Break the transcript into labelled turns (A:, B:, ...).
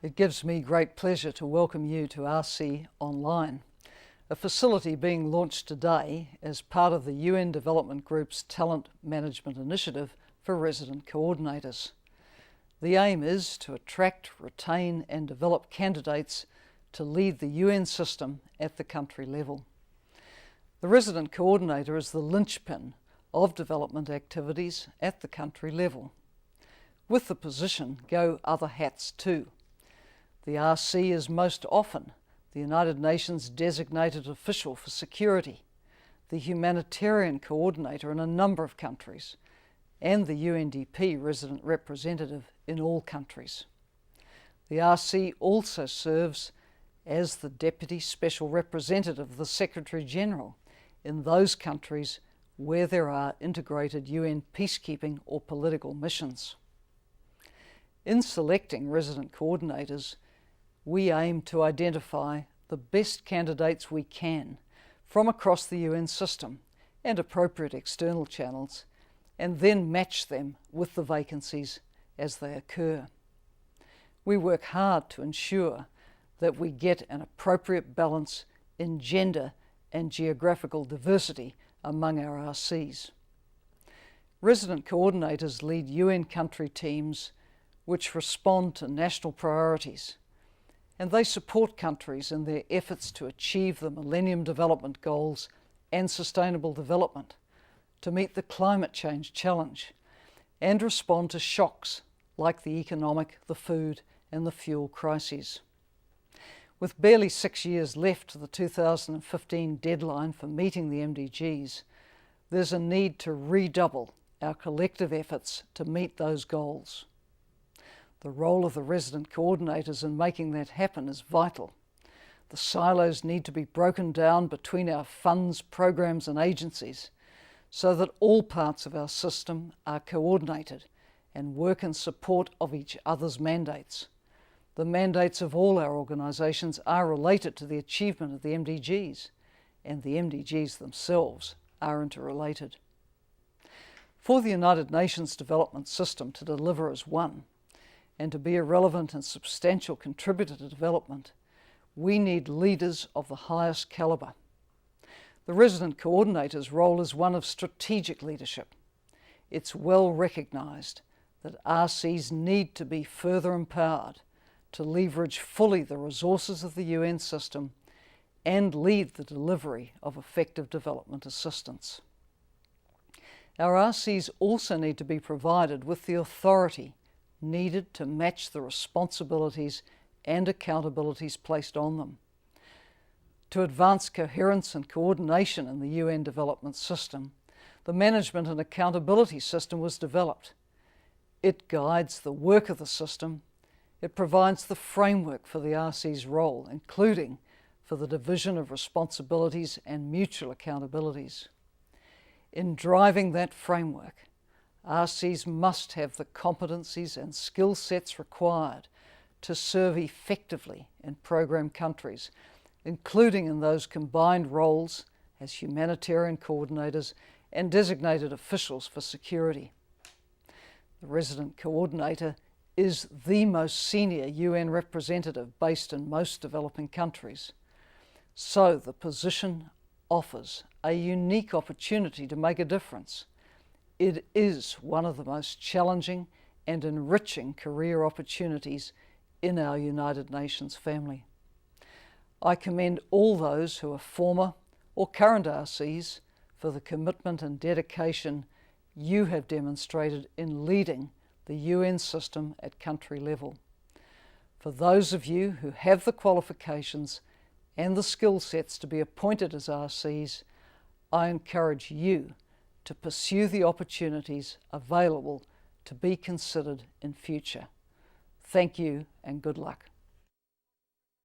A: It gives me great pleasure to welcome you to RC Online, a facility being launched today as part of the UN Development Group's Talent Management Initiative for Resident Coordinators. The aim is to attract, retain and develop candidates to lead the UN system at the country level. The Resident Coordinator is the linchpin of development activities at the country level. With the position go other hats too. The RC is most often the United Nations designated official for security, the humanitarian coordinator in a number of countries, and the UNDP resident representative in all countries. The RC also serves as the Deputy Special Representative of the Secretary-General in those countries where there are integrated UN peacekeeping or political missions. In selecting resident coordinators, we aim to identify the best candidates we can from across the UN system and appropriate external channels, and then match them with the vacancies as they occur. We work hard to ensure that we get an appropriate balance in gender and geographical diversity among our RCs. Resident coordinators lead UN country teams which respond to national priorities, and they support countries in their efforts to achieve the Millennium Development Goals and sustainable development, to meet the climate change challenge, and respond to shocks like the economic, the food and the fuel crises. With barely 6 years left to the 2015 deadline for meeting the MDGs, there's a need to redouble our collective efforts to meet those goals. The role of the resident coordinators in making that happen is vital. The silos need to be broken down between our funds, programs and agencies so that all parts of our system are coordinated and work in support of each other's mandates. The mandates of all our organisations are related to the achievement of the MDGs, and the MDGs themselves are interrelated. For the United Nations development system to deliver as one, and to be a relevant and substantial contributor to development, we need leaders of the highest calibre. The resident coordinator's role is one of strategic leadership. It's well recognised that RCs need to be further empowered to leverage fully the resources of the UN system and lead the delivery of effective development assistance. Our RCs also need to be provided with the authority needed to match the responsibilities and accountabilities placed on them. To advance coherence and coordination in the UN development system, the management and accountability system was developed. It guides the work of the system. It provides the framework for the RC's role, including for the division of responsibilities and mutual accountabilities. In driving that framework, RCs must have the competencies and skill sets required to serve effectively in program countries, including in those combined roles as humanitarian coordinators and designated officials for security. The resident coordinator is the most senior UN representative based in most developing countries, so the position offers a unique opportunity to make a difference. It is one of the most challenging and enriching career opportunities in our United Nations family. I commend all those who are former or current RCs for the commitment and dedication you have demonstrated in leading the UN system at country level. For those of you who have the qualifications and the skill sets to be appointed as RCs, I encourage you to pursue the opportunities available to be considered in future. Thank you and good luck.